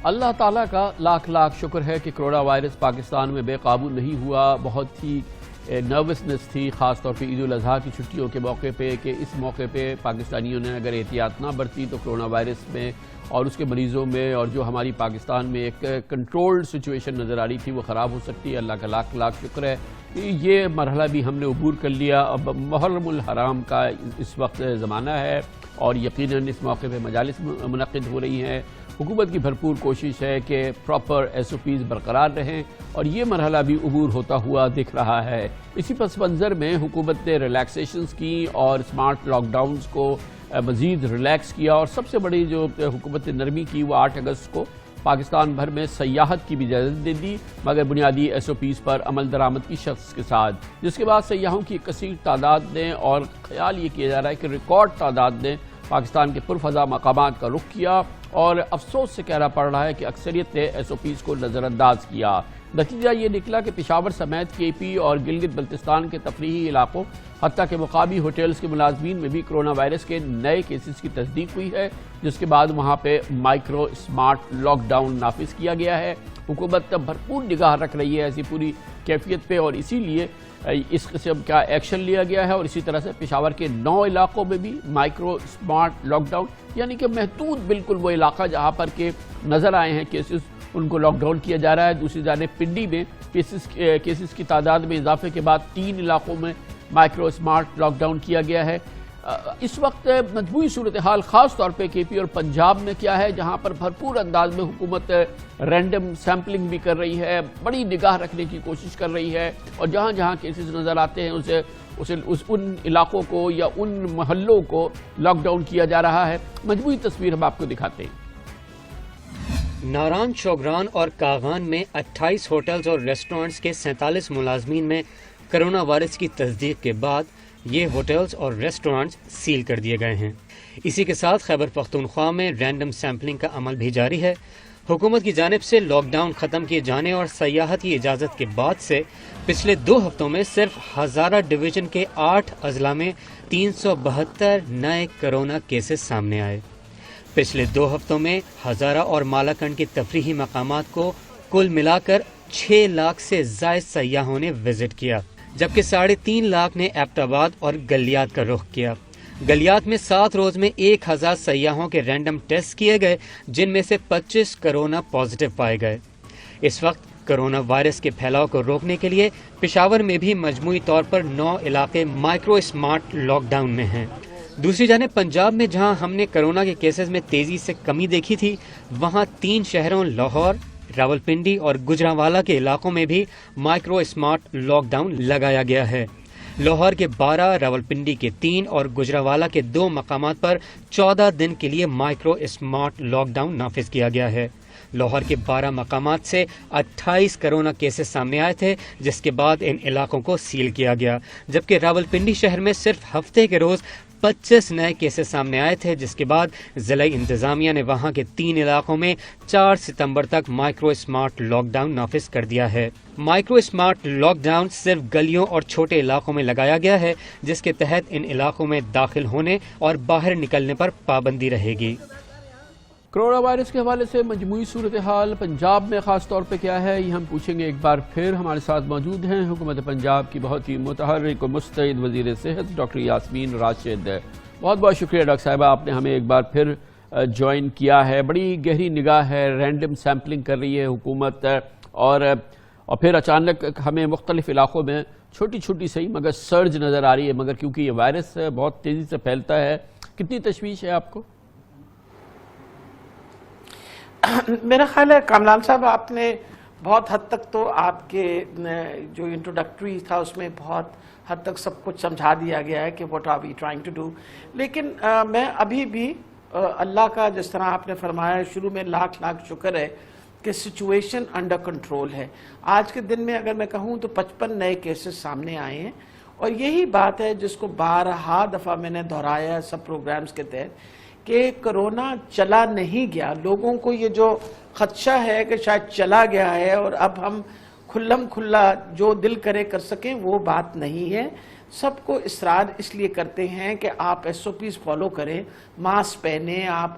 اللہ تعالیٰ کا لاکھ لاکھ شکر ہے کہ کرونا وائرس پاکستان میں بے قابو نہیں ہوا. بہت ہی نروسنس تھی، خاص طور پہ عید الاضحیٰ کی چھٹیوں کے موقع پہ، کہ اس موقع پہ پاکستانیوں نے اگر احتیاط نہ برتی تو کرونا وائرس میں اور اس کے مریضوں میں اور جو ہماری پاکستان میں ایک کنٹرولڈ سچویشن نظر آ رہی تھی وہ خراب ہو سکتی ہے. اللہ کا لاکھ لاکھ شکر ہے کہ یہ مرحلہ بھی ہم نے عبور کر لیا. اب محرم الحرام کا اس وقت زمانہ ہے اور یقیناً اس موقع پہ مجالس منعقد ہو رہی ہیں. حکومت کی بھرپور کوشش ہے کہ پراپر ایس او پیز برقرار رہیں اور یہ مرحلہ بھی عبور ہوتا ہوا دکھ رہا ہے. اسی پس منظر میں حکومت نے ریلیکسیشنز کی اور اسمارٹ لاک ڈاؤنز کو مزید ریلیکس کیا، اور سب سے بڑی جو حکومت نے نرمی کی وہ 8 اگست کو پاکستان بھر میں سیاحت کی بھی اجازت دے دی، مگر بنیادی ایس او پیز پر عمل درآمد کی شرط کے ساتھ، جس کے بعد سیاحوں کی کثیر تعداد نے، اور خیال یہ کیا جا رہا ہے کہ ریکارڈ تعداد نے پاکستان کے پرفضا مقامات کا رخ کیا، اور افسوس سے کہنا پڑ رہا ہے کہ اکثریت نے ایس او پیز کو نظر انداز کیا. نتیجہ یہ نکلا کہ پشاور سمیت کے پی اور گلگت بلتستان کے تفریحی علاقوں حتیٰ کہ مقامی ہوٹلز کے ملازمین میں بھی کرونا وائرس کے نئے کیسز کی تصدیق ہوئی ہے، جس کے بعد وہاں پہ مائکرو اسمارٹ لاک ڈاؤن نافذ کیا گیا ہے. حکومت بھرپور نگاہ رکھ رہی ہے ایسی پوری کیفیت پہ، اور اسی لیے اس قسم کا ایکشن لیا گیا ہے. اور اسی طرح سے پشاور کے 9 علاقوں میں بھی مائکرو اسمارٹ لاک ڈاؤن، یعنی کہ محدود بالکل وہ علاقہ جہاں پر کہ نظر آئے ہیں کیسز، ان کو لاک ڈاؤن کیا جا رہا ہے. دوسری جانب پنڈی میں کیسز کی تعداد میں اضافے کے بعد 3 علاقوں میں مائکرو اسمارٹ لاک ڈاؤن کیا گیا ہے. اس وقت مجموعی صورتحال خاص طور پہ کے پی اور پنجاب میں کیا ہے، جہاں پر بھرپور انداز میں حکومت رینڈم سیمپلنگ بھی کر رہی ہے، بڑی نگاہ رکھنے کی کوشش کر رہی ہے، اور جہاں جہاں کیسز نظر آتے ہیں ان علاقوں کو یا ان محلوں کو لاک ڈاؤن کیا جا رہا ہے. مجموعی تصویر ہم آپ کو دکھاتے ہیں. ناران، چوگران اور کاغان میں 28 ہوٹلز اور ریسٹورنٹس کے 47 ملازمین میں کرونا وائرس کی تصدیق کے بعد یہ ہوٹلز اور ریسٹورنٹس سیل کر دیے گئے ہیں. اسی کے ساتھ خیبر پختونخوا میں رینڈم سیمپلنگ کا عمل بھی جاری ہے. حکومت کی جانب سے لاک ڈاؤن ختم کیے جانے اور سیاحت کی اجازت کے بعد سے پچھلے 2 ہفتوں میں صرف ہزارہ ڈویژن کے 8 اضلاع میں 372 نئے کرونا کیسز سامنے آئے. پچھلے 2 ہفتوں میں ہزارہ اور مالاکنڈ کے تفریحی مقامات کو کل ملا کر 6 لاکھ سے زائد سیاحوں نے وزٹ کیا، جبکہ 3.5 لاکھ نے ایبٹ آباد اور گلیات کا رخ کیا. گلیات میں 7 روز میں 1000 سیاحوں کے رینڈم ٹیسٹ کیے گئے، جن میں سے 25 کرونا پازیٹیو پائے گئے. اس وقت کرونا وائرس کے پھیلاؤ کو روکنے کے لیے پشاور میں بھی مجموعی طور پر 9 علاقے مائکرو اسمارٹ لاک ڈاؤن میں ہیں. دوسری جانب پنجاب میں جہاں ہم نے کرونا کے کیسز میں تیزی سے کمی دیکھی تھی، وہاں 3 شہروں لاہور، راولپنڈی اور گجرانوالہ کے علاقوں میں بھی مائکرو اسمارٹ لاک ڈاؤن لگایا گیا ہے. لاہور کے 12، راولپنڈی کے 3 اور گجرانوالہ کے 2 مقامات پر 14 دن کے لیے مائکرو اسمارٹ لاک ڈاؤن نافذ کیا گیا ہے. لاہور کے 12 مقامات سے 28 کرونا کیسز سامنے آئے تھے، جس کے بعد ان علاقوں کو سیل کیا گیا، جبکہ راولپنڈی شہر میں صرف ہفتے کے روز 25 نئے کیسز سامنے آئے تھے، جس کے بعد ضلعی انتظامیہ نے وہاں کے 3 علاقوں میں 4 ستمبر تک مائکرو اسمارٹ لاک ڈاؤن نافذ کر دیا ہے. مائکرو اسمارٹ لاک ڈاؤن صرف گلیوں اور چھوٹے علاقوں میں لگایا گیا ہے، جس کے تحت ان علاقوں میں داخل ہونے اور باہر نکلنے پر پابندی رہے گی. کرونا وائرس کے حوالے سے مجموعی صورتحال پنجاب میں خاص طور پہ کیا ہے، یہ ہم پوچھیں گے ایک بار پھر. ہمارے ساتھ موجود ہیں حکومت پنجاب کی بہت ہی متحرک و مستعد وزیر صحت ڈاکٹر یاسمین راشد. بہت بہت شکریہ ڈاکٹر صاحبہ، آپ نے ہمیں ایک بار پھر جوائن کیا ہے. بڑی گہری نگاہ ہے، رینڈم سیمپلنگ کر رہی ہے حکومت، اور پھر اچانک ہمیں مختلف علاقوں میں چھوٹی چھوٹی صحیح مگر سرج نظر آ رہی ہے، مگر کیونکہ یہ وائرس بہت تیزی سے پھیلتا ہے. کتنی تشویش ہے آپ کو؟ میرا خیال ہے کامران صاحب، آپ نے بہت حد تک تو آپ کے جو انٹروڈکٹری تھا اس میں بہت حد تک سب کچھ سمجھا دیا گیا ہے کہ what are we trying to do. لیکن میں ابھی بھی اللہ کا، جس طرح آپ نے فرمایا شروع میں، لاکھ لاکھ شکر ہے کہ سچویشن انڈر کنٹرول ہے. آج کے دن میں اگر میں کہوں تو 55 نئے کیسز سامنے آئے ہیں، اور یہی بات ہے جس کو بارہا دفعہ میں نے دہرایا سب پروگرامز کے تحت کہ کرونا چلا نہیں گیا. لوگوں کو یہ جو خدشہ ہے کہ شاید چلا گیا ہے اور اب ہم کھلم کھلا جو دل کرے کر سکیں، وہ بات نہیں ہے. سب کو اصرار اس لیے کرتے ہیں کہ آپ ایس او پیز فالو کریں، ماسک پہنیں، آپ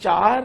4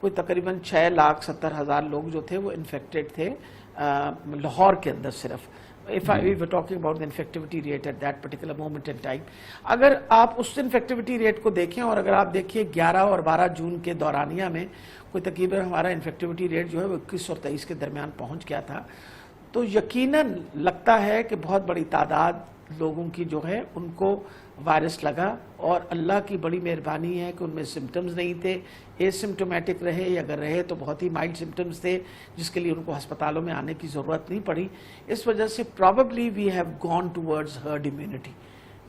کوئی تقریباً 6,70,000 لوگ جو تھے وہ انفیکٹڈ تھے لاہور کے اندر صرف. If we were talking about the infectivity rate at that particular moment in time. اگر آپ اس انفیکٹیوٹی ریٹ کو دیکھیں اور اگر آپ دیکھیے 11 اور 12 جون کے دورانیہ میں کوئی تقریباً ہمارا انفیکٹیوٹی ریٹ جو ہے وہ 21 اور 23 کے درمیان پہنچ گیا تھا, تو یقیناً لگتا ہے کہ بہت بڑی تعداد لوگوں کی جو ہے ان کو وائرس لگا, اور اللہ کی بڑی مہربانی ہے کہ ان میں سمٹمز نہیں تھے, اے سمٹومیٹک رہے, یا اگر رہے تو بہت ہی مائلڈ سمٹمز تھے جس کے لیے ان کو ہسپتالوں میں آنے کی ضرورت نہیں پڑی. اس وجہ سے probably we have gone towards herd immunity.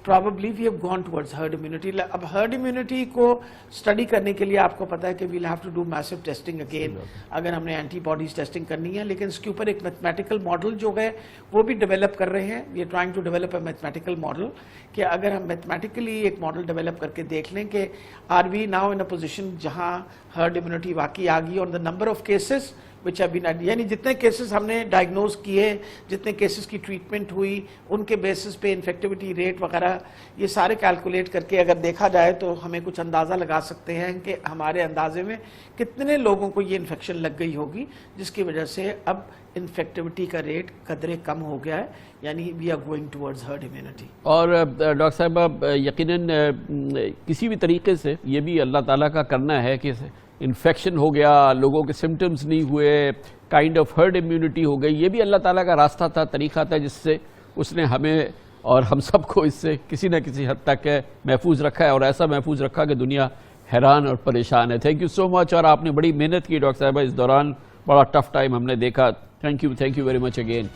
Probably we have gone towards herd immunity. اب herd immunity کو اسٹڈی کرنے کے لیے آپ کو پتا ہے کہ we'll have to do massive testing again اگر ہم نے اینٹی باڈیز ٹیسٹنگ کرنی ہے, لیکن اس کے اوپر ایک میتھمیٹیکل ماڈل جو ہے وہ بھی ڈیولپ کر رہے ہیں. we are trying to develop a mathematical model کہ اگر ہم میتھمیٹیکلی ایک ماڈل ڈیولپ کر کے دیکھ لیں کہ are we now in a position جہاں herd immunity واقعی آ گئی, اور the number of cases which have been, یعنی جتنے کیسز ہم نے ڈائگنوز کیے, جتنے کیسز کی ٹریٹمنٹ ہوئی, ان کے بیسس پہ انفیکٹیوٹی ریٹ وغیرہ یہ سارے کیلکولیٹ کر کے اگر دیکھا جائے تو ہمیں کچھ اندازہ لگا سکتے ہیں کہ ہمارے اندازے میں کتنے لوگوں کو یہ انفیکشن لگ گئی ہوگی, جس کی وجہ سے اب انفیکٹیوٹی کا ریٹ قدرے کم ہو گیا ہے, یعنی we are going towards herd immunity. اور ڈاکٹر صاحب یقیناً کسی بھی طریقے سے یہ بھی اللہ تعالیٰ کا کرنا ہے کہ انفیکشن ہو گیا, لوگوں کے سمٹمز نہیں ہوئے, کائنڈ آف ہرڈ امیونٹی ہو گئی, یہ بھی اللہ تعالیٰ کا راستہ تھا, طریقہ تھا, جس سے اس نے ہمیں اور ہم سب کو اس سے کسی نہ کسی حد تک محفوظ رکھا ہے, اور ایسا محفوظ رکھا کہ دنیا حیران اور پریشان ہے. تھینک یو سو مچ, اور آپ نے بڑی محنت کی ڈاکٹر صاحبہ اس دوران, بڑا ٹف ٹائم ہم نے دیکھا. Thank you very much again.